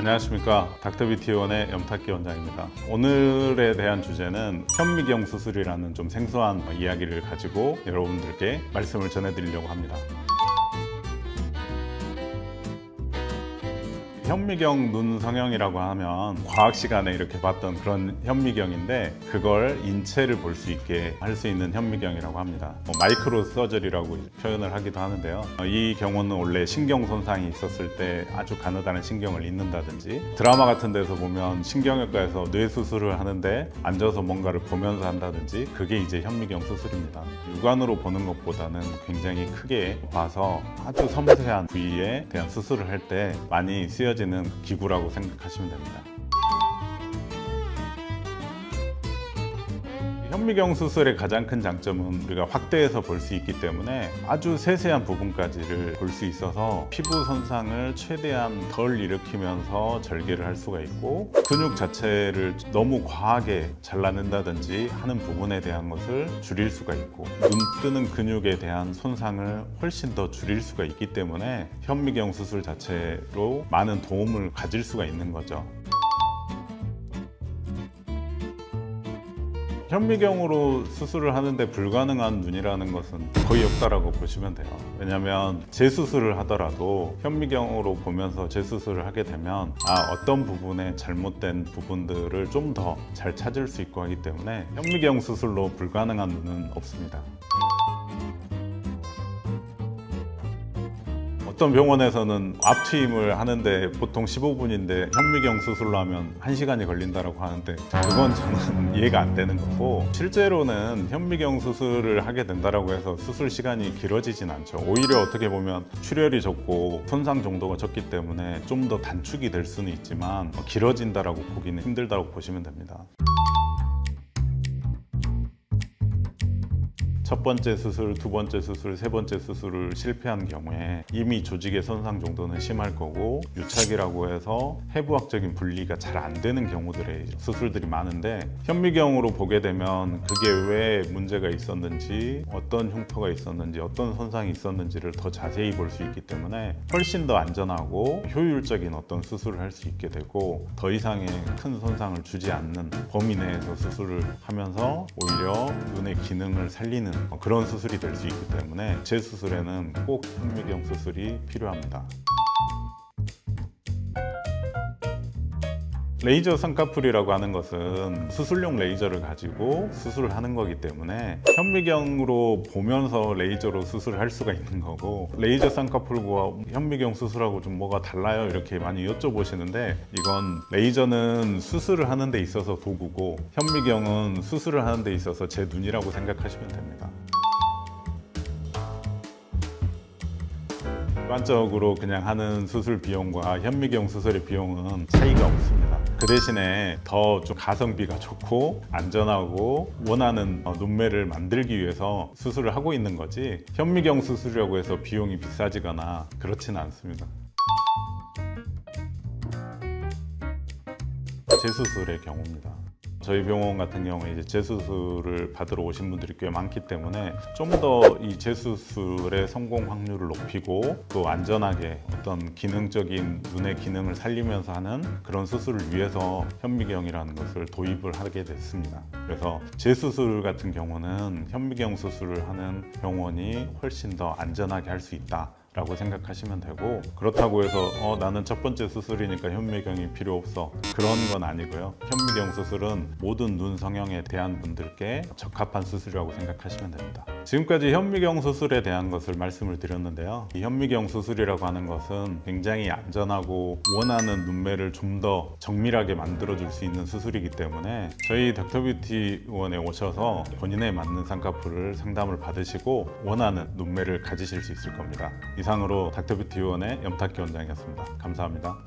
안녕하십니까, 닥터뷰티원의 염탁기 원장입니다. 오늘에 대한 주제는 현미경 수술이라는 좀 생소한 이야기를 가지고 여러분들께 말씀을 전해드리려고 합니다. 현미경 눈 성형이라고 하면 과학 시간에 이렇게 봤던 그런 현미경인데, 그걸 인체를 볼 수 있게 할 수 있는 현미경이라고 합니다. 마이크로 서저리라고 표현을 하기도 하는데요. 이 경우는 원래 신경 손상이 있었을 때 아주 가느다란 신경을 잇는다든지, 드라마 같은 데서 보면 신경외과에서 뇌 수술을 하는데 앉아서 뭔가를 보면서 한다든지, 그게 이제 현미경 수술입니다. 육안으로 보는 것보다는 굉장히 크게 봐서 아주 섬세한 부위에 대한 수술을 할 때 많이 쓰여지는 기구라고 생각하시면 됩니다. 현미경 수술의 가장 큰 장점은 우리가 확대해서 볼 수 있기 때문에 아주 세세한 부분까지를 볼 수 있어서 피부 손상을 최대한 덜 일으키면서 절개를 할 수가 있고, 근육 자체를 너무 과하게 잘라낸다든지 하는 부분에 대한 것을 줄일 수가 있고, 눈 뜨는 근육에 대한 손상을 훨씬 더 줄일 수가 있기 때문에 현미경 수술 자체로 많은 도움을 가질 수가 있는 거죠. 현미경으로 수술을 하는데 불가능한 눈이라는 것은 거의 없다라고 보시면 돼요. 왜냐하면 재수술을 하더라도 현미경으로 보면서 재수술을 하게 되면 어떤 부분에 잘못된 부분들을 좀 더 잘 찾을 수 있고 하기 때문에 현미경 수술로 불가능한 눈은 없습니다. 어떤 병원에서는 앞트임을 하는데 보통 15분인데 현미경 수술로 하면 1시간이 걸린다고 하는데, 그건 저는 이해가 안 되는 거고, 실제로는 현미경 수술을 하게 된다고 해서 수술 시간이 길어지진 않죠. 오히려 어떻게 보면 출혈이 적고 손상 정도가 적기 때문에 좀 더 단축이 될 수는 있지만 길어진다라고 보기는 힘들다고 보시면 됩니다. 첫 번째 수술, 두 번째 수술, 세 번째 수술을 실패한 경우에 이미 조직의 손상 정도는 심할 거고, 유착이라고 해서 해부학적인 분리가 잘 안 되는 경우들의 수술들이 많은데, 현미경으로 보게 되면 그게 왜 문제가 있었는지, 어떤 흉터가 있었는지, 어떤 손상이 있었는지를 더 자세히 볼 수 있기 때문에 훨씬 더 안전하고 효율적인 어떤 수술을 할 수 있게 되고, 더 이상의 큰 손상을 주지 않는 범위 내에서 수술을 하면서 오히려 눈의 기능을 살리는 그런 수술이 될 수 있기 때문에 재수술에는 꼭 현미경 수술이 필요합니다. 레이저 쌍꺼풀이라고 하는 것은 수술용 레이저를 가지고 수술을 하는 거기 때문에 현미경으로 보면서 레이저로 수술을 할 수가 있는 거고, 레이저 쌍꺼풀과 현미경 수술하고 좀 뭐가 달라요? 이렇게 많이 여쭤보시는데, 이건 레이저는 수술을 하는 데 있어서 도구고, 현미경은 수술을 하는 데 있어서 제 눈이라고 생각하시면 됩니다. 일반적으로 그냥 하는 수술 비용과 현미경 수술의 비용은 차이가 없습니다. 그 대신에 더 좀 가성비가 좋고 안전하고 원하는 눈매를 만들기 위해서 수술을 하고 있는 거지, 현미경 수술이라고 해서 비용이 비싸지거나 그렇지는 않습니다. 재수술의 경우입니다. 저희 병원 같은 경우에 이제 재수술을 받으러 오신 분들이 꽤 많기 때문에 좀 더 이 재수술의 성공 확률을 높이고, 또 안전하게 어떤 기능적인 눈의 기능을 살리면서 하는 그런 수술을 위해서 현미경이라는 것을 도입을 하게 됐습니다. 그래서 재수술 같은 경우는 현미경 수술을 하는 병원이 훨씬 더 안전하게 할 수 있다 라고 생각하시면 되고, 그렇다고 해서 나는 첫 번째 수술이니까 현미경이 필요 없어, 그런 건 아니고요. 현미경 수술은 모든 눈 성형에 대한 분들께 적합한 수술이라고 생각하시면 됩니다. 지금까지 현미경 수술에 대한 것을 말씀을 드렸는데요. 이 현미경 수술이라고 하는 것은 굉장히 안전하고 원하는 눈매를 좀 더 정밀하게 만들어 줄 수 있는 수술이기 때문에 저희 닥터뷰티원에 오셔서 본인에 맞는 쌍꺼풀을 상담을 받으시고 원하는 눈매를 가지실 수 있을 겁니다. 이상으로 닥터뷰티원의 염탁기 원장이었습니다. 감사합니다.